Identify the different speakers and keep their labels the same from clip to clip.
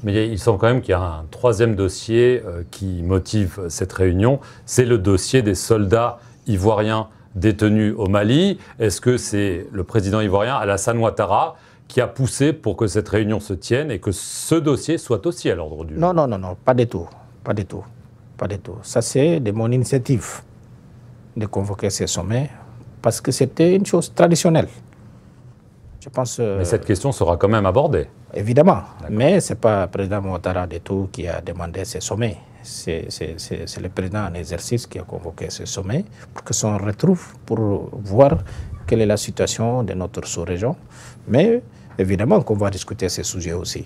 Speaker 1: Mais il semble quand même qu'il y a un troisième dossier qui motive cette réunion, c'est le dossier des soldats ivoiriens détenus au Mali. Est-ce que c'est le président ivoirien Alassane Ouattara qui a poussé pour que cette réunion se tienne et que ce dossier soit aussi à l'ordre du jour?
Speaker 2: Non, pas du tout, pas du tout, pas du tout. Ça c'est de mon initiative de convoquer ces sommets parce que c'était une chose traditionnelle. Je pense.
Speaker 1: Mais cette question sera quand même abordée.
Speaker 2: Évidemment, mais ce n'est pas le président Ouattara du tout qui a demandé ces sommets. C'est le président en exercice qui a convoqué ce sommet pour que s'on retrouve pour voir quelle est la situation de notre sous-région. Mais évidemment qu'on va discuter ces sujets aussi.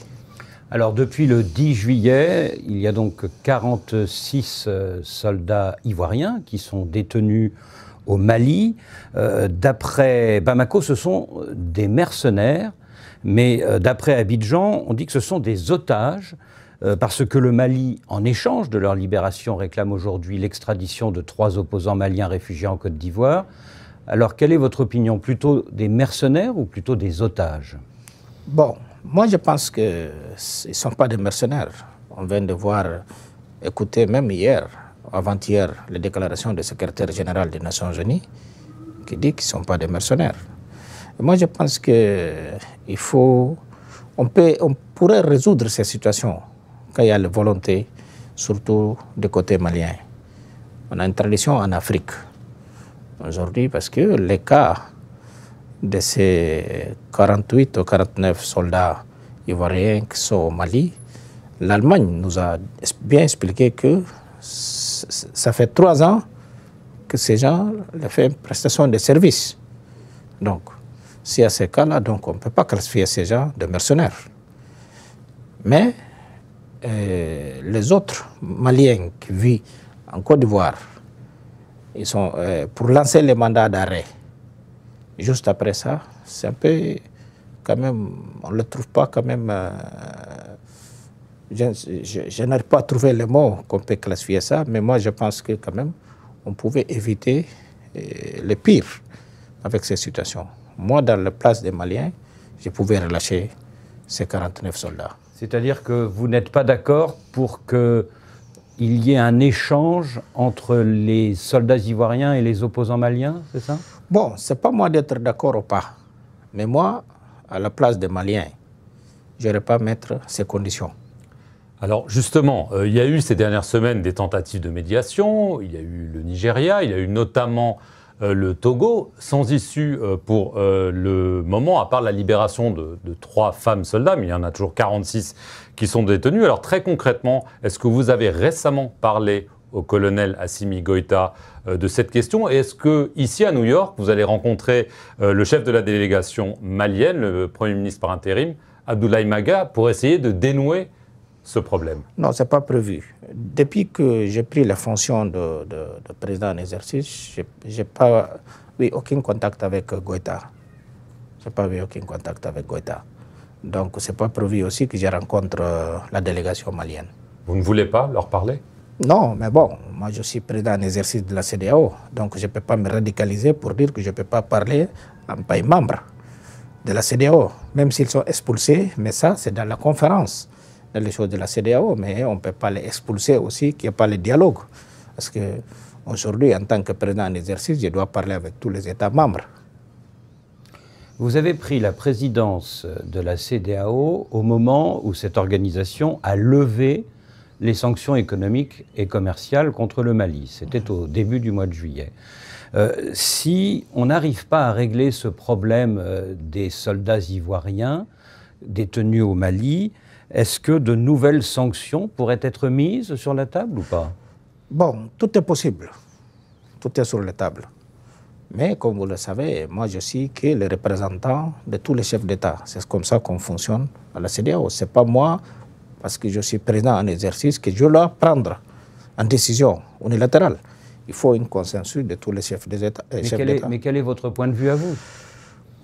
Speaker 3: Alors depuis le 10 juillet, il y a donc 46 soldats ivoiriens qui sont détenus au Mali. D'après Bamako, ce sont des mercenaires, mais d'après Abidjan, on dit que ce sont des otages, parce que le Mali, en échange de leur libération, réclame aujourd'hui l'extradition de 3 opposants maliens réfugiés en Côte d'Ivoire. Alors, quelle est votre opinion? Plutôt des mercenaires ou plutôt des otages?
Speaker 2: Bon, moi je pense qu'ils ne sont pas des mercenaires. On vient de voir, écouter même hier, avant-hier, les déclarations du secrétaire général des Nations Unies qui dit qu'ils ne sont pas des mercenaires. Et moi je pense qu'il faut... On pourrait résoudre ces situations quand il y a la volonté, surtout du côté malien. On a une tradition en Afrique aujourd'hui parce que les cas de ces 48 ou 49 soldats ivoiriens qui sont au Mali, l'Allemagne nous a bien expliqué que ça fait 3 ans que ces gens ont fait une prestation de service. Donc, si à ces cas-là, donc on ne peut pas classifier ces gens de mercenaires. Mais les autres Maliens qui vivent en Côte d'Ivoire, ils sont pour lancer les mandats d'arrêt. Juste après ça, c'est un peu, quand même, on ne le trouve pas quand même... je n'arrive pas à trouver les mots qu'on peut classifier ça, mais moi je pense que quand même, on pouvait éviter le pire avec ces situations. Moi, dans la place des Maliens, je pouvais relâcher ces 49 soldats.
Speaker 3: C'est-à-dire que vous n'êtes pas d'accord pour qu'il y ait un échange entre les soldats ivoiriens et les opposants maliens, c'est ça?
Speaker 2: Bon, ce n'est pas moi d'être d'accord ou pas. Mais moi, à la place des Maliens, je n'aurais pas mettre ces conditions.
Speaker 1: Alors justement, il y a eu ces dernières semaines des tentatives de médiation, il y a eu le Nigeria, il y a eu notamment le Togo, sans issue pour le moment, à part la libération de 3 femmes soldats, mais il y en a toujours 46 qui sont détenues. Alors très concrètement, est-ce que vous avez récemment parlé au colonel Assimi Goïta de cette question? Et est-ce que ici à New York, vous allez rencontrer le chef de la délégation malienne, le Premier ministre par intérim, Abdoulaye Maga, pour essayer de dénouer ce problème?
Speaker 2: Non, ce n'est pas prévu. Depuis que j'ai pris la fonction de président en exercice, je n'ai pas eu aucun contact avec Goïta. Je n'ai pas eu aucun contact avec Goïta. Donc, ce n'est pas prévu aussi que je rencontre la délégation malienne.
Speaker 1: Vous ne voulez pas leur parler?
Speaker 2: Non, mais bon, moi je suis président en exercice de la CEDEAO, donc je ne peux pas me radicaliser pour dire que je ne peux pas parler à un pays membre de la CEDEAO, même s'ils sont expulsés, mais ça c'est dans la conférence, dans les choses de la CEDEAO, mais on ne peut pas les expulser aussi, qu'il n'y a pas le dialogue. Parce qu'aujourd'hui, en tant que président en exercice, je dois parler avec tous les États membres.
Speaker 3: Vous avez pris la présidence de la CEDEAO au moment où cette organisation a levé les sanctions économiques et commerciales contre le Mali. C'était au début du mois de juillet. Si on n'arrive pas à régler ce problème des soldats ivoiriens détenus au Mali, est-ce que de nouvelles sanctions pourraient être mises sur la table ou pas?
Speaker 2: Bon, tout est possible. Tout est sur la table. Mais comme vous le savez, moi je suis que le représentant de tous les chefs d'État. C'est comme ça qu'on fonctionne à la CEDEAO. Ce n'est pas moi, parce que je suis président en exercice, que je dois prendre une décision unilatérale. Il faut un consensus de tous les chefs d'État.
Speaker 3: Mais quel est votre point de vue à vous?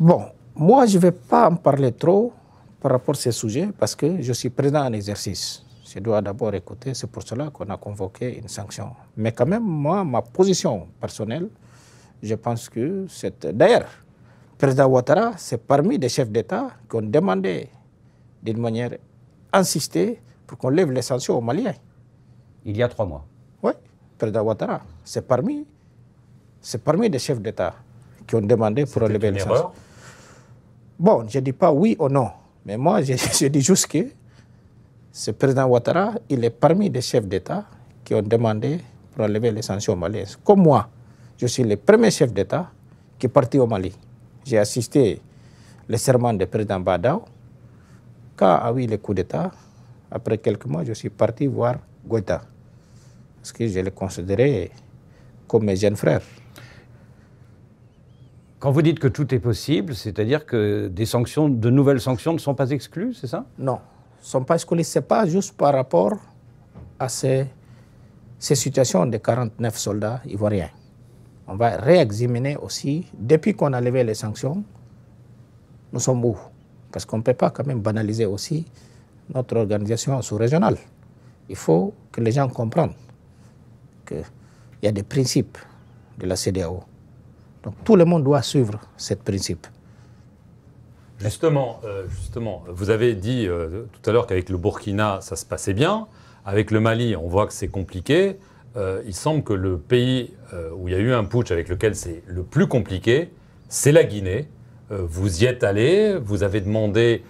Speaker 2: Bon, moi je ne vais pas en parler trop par rapport à ces sujets, parce que je suis président en exercice. Je dois d'abord écouter, c'est pour cela qu'on a convoqué une sanction. Mais quand même, moi, ma position personnelle, je pense que c'est... D'ailleurs, le président Ouattara, c'est parmi les chefs d'État qui ont demandé d'une manière insisté pour qu'on lève les sanctions aux Maliens.
Speaker 3: Il y a 3 mois.
Speaker 2: Oui, le président Ouattara. C'est parmi les chefs d'État qui ont demandé pour lever les sanctions. Bon, je ne dis pas oui ou non, mais moi, je dis juste que ce président Ouattara, il est parmi les chefs d'État qui ont demandé pour enlever les sanctions maliennes. Comme moi, je suis le premier chef d'État qui est parti au Mali. J'ai assisté au serment du président Badao. Quand a eu le coup d'État, après quelques mois, je suis parti voir Goïta. Parce que je le considérais comme mes jeunes frères.
Speaker 3: Quand vous dites que tout est possible, c'est-à-dire que de nouvelles sanctions ne sont pas exclues, c'est ça?
Speaker 2: Non, ne sont pas exclues. Ce n'est pas juste par rapport à ces situations de 49 soldats ivoiriens. On va réexaminer aussi, depuis qu'on a levé les sanctions, nous sommes où? Parce qu'on ne peut pas quand même banaliser aussi notre organisation sous-régionale. Il faut que les gens comprennent qu'il y a des principes de la CEDEAO. Donc tout le monde doit suivre ces principes.
Speaker 1: Justement, vous avez dit tout à l'heure qu'avec le Burkina, ça se passait bien. Avec le Mali, on voit que c'est compliqué. Il semble que le pays où il y a eu un putsch avec lequel c'est le plus compliqué, c'est la Guinée. Vous y êtes allé, vous avez demandé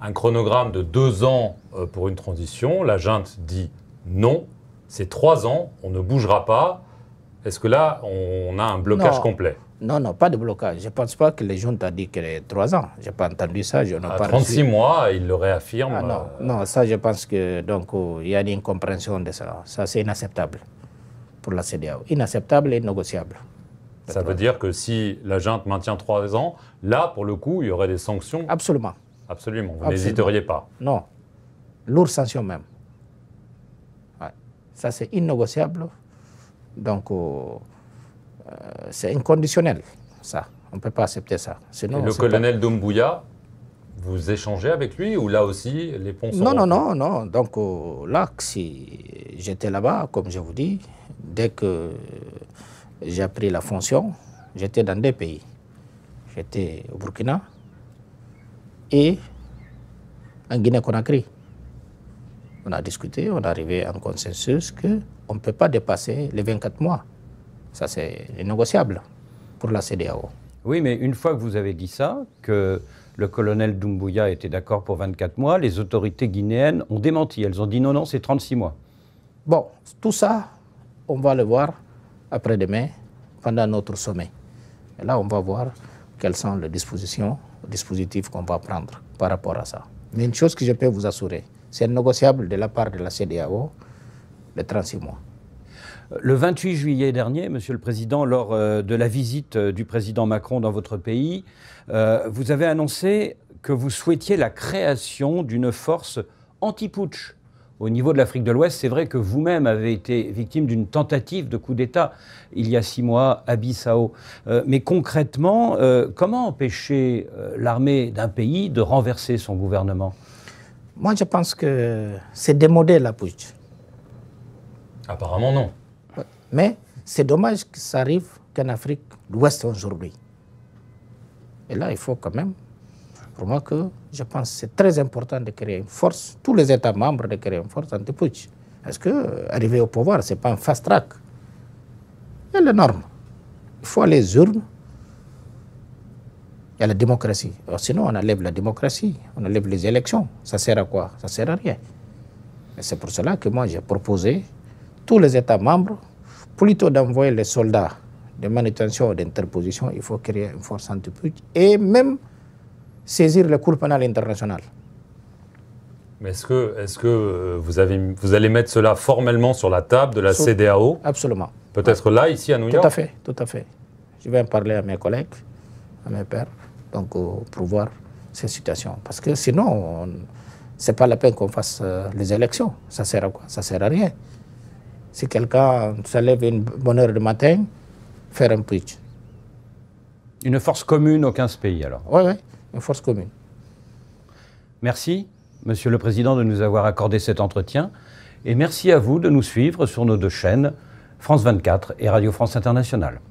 Speaker 1: un chronogramme de 2 ans pour une transition. La junte dit non, c'est 3 ans, on ne bougera pas. Est-ce que là, on a un blocage complet?
Speaker 2: Non, non, pas de blocage. Je ne pense pas que les juntes ont dit que les 3 ans. Je n'ai pas entendu ça. Je n'ai pas
Speaker 1: 36 mois, ils le réaffirment.
Speaker 2: Ah, non, non, ça, je pense que donc il y a une incompréhension de ça. Ça, c'est inacceptable pour la CEDEAO. Inacceptable et négociable.
Speaker 1: Ça veut dire que si la junte maintient 3 ans, là, pour le coup, il y aurait des sanctions?
Speaker 2: Absolument.
Speaker 1: Absolument. Vous n'hésiteriez pas?
Speaker 2: Non. Lourdes sanctions même. Ouais. Ça, c'est innégociable. Donc, c'est inconditionnel, ça. On ne peut pas accepter ça. Sinon,
Speaker 1: et le colonel Doumbouya, vous échangez avec lui ou là aussi, les ponts sont...
Speaker 2: Non. Donc là, si j'étais là-bas, comme je vous dis, dès que j'ai pris la fonction, j'étais dans 2 pays. J'étais au Burkina et en Guinée-Conakry. On a discuté, on est arrivé à un consensus qu'on ne peut pas dépasser les 24 mois. Ça, c'est négociable pour la CEDEAO.
Speaker 3: Oui, mais une fois que vous avez dit ça, que le colonel Doumbouya était d'accord pour 24 mois, les autorités guinéennes ont démenti. Elles ont dit non, c'est 36 mois.
Speaker 2: Bon, tout ça, on va le voir après-demain, pendant notre sommet. Et là, on va voir quelles sont les dispositifs qu'on va prendre par rapport à ça. Mais une chose que je peux vous assurer, c'est négociable de la part de la CEDEAO, les 36 mois.
Speaker 3: Le 28 juillet dernier, Monsieur le Président, lors de la visite du président Macron dans votre pays, vous avez annoncé que vous souhaitiez la création d'une force anti-putsch au niveau de l'Afrique de l'Ouest. C'est vrai que vous-même avez été victime d'une tentative de coup d'État il y a 6 mois à Bissau. Mais concrètement, comment empêcher l'armée d'un pays de renverser son gouvernement?
Speaker 2: Moi, je pense que c'est démodé la putsch.
Speaker 1: Apparemment, non.
Speaker 2: Mais c'est dommage que ça arrive qu'en Afrique de l'Ouest aujourd'hui. Et là, il faut quand même, pour moi, que je pense que c'est très important de créer une force, tous les États membres de créer une force anti-putsch. Parce qu'arriver au pouvoir, ce n'est pas un fast-track. Il y a les normes. Il faut aller aux urnes. Il y a la démocratie. Alors, sinon, on enlève la démocratie, on enlève les élections. Ça sert à quoi? Ça sert à rien. Et c'est pour cela que moi, j'ai proposé tous les États membres, plutôt d'envoyer les soldats de manutention ou d'interposition, il faut créer une force anti-putsch et même saisir le Cour pénal international.
Speaker 1: Mais est-ce que vous allez mettre cela formellement sur la table de la CEDEAO?
Speaker 2: Absolument.
Speaker 1: Peut-être là, ici à New York?
Speaker 2: Tout à fait. Je vais en parler à mes collègues, à mes pairs, donc pour voir ces situations. Parce que sinon, ce n'est pas la peine qu'on fasse les élections. Ça sert à quoi? Ça sert à rien. Si quelqu'un se lève une bonne heure du matin, faire un putsch.
Speaker 3: Une force commune aux 15 pays, alors?
Speaker 2: Oui, une force commune.
Speaker 3: Merci, Monsieur le Président, de nous avoir accordé cet entretien. Et merci à vous de nous suivre sur nos 2 chaînes, France 24 et Radio France Internationale.